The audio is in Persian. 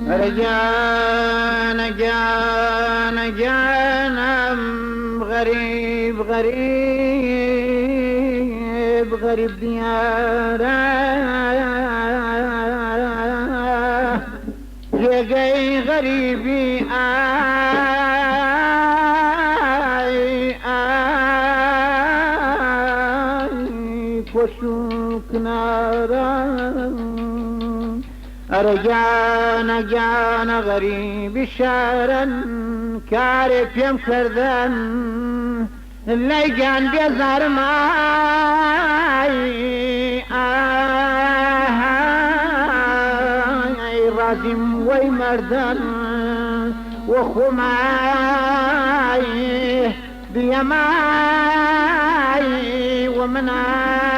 رجعنا جانا جانا غريب غريب غريب دياره جاي غريبي وشوك نارا رجعنا جانا غريب شارا كارف يم كردن اللي جان بيزار ماي رازم وي مردن وخماي بيماي ومناي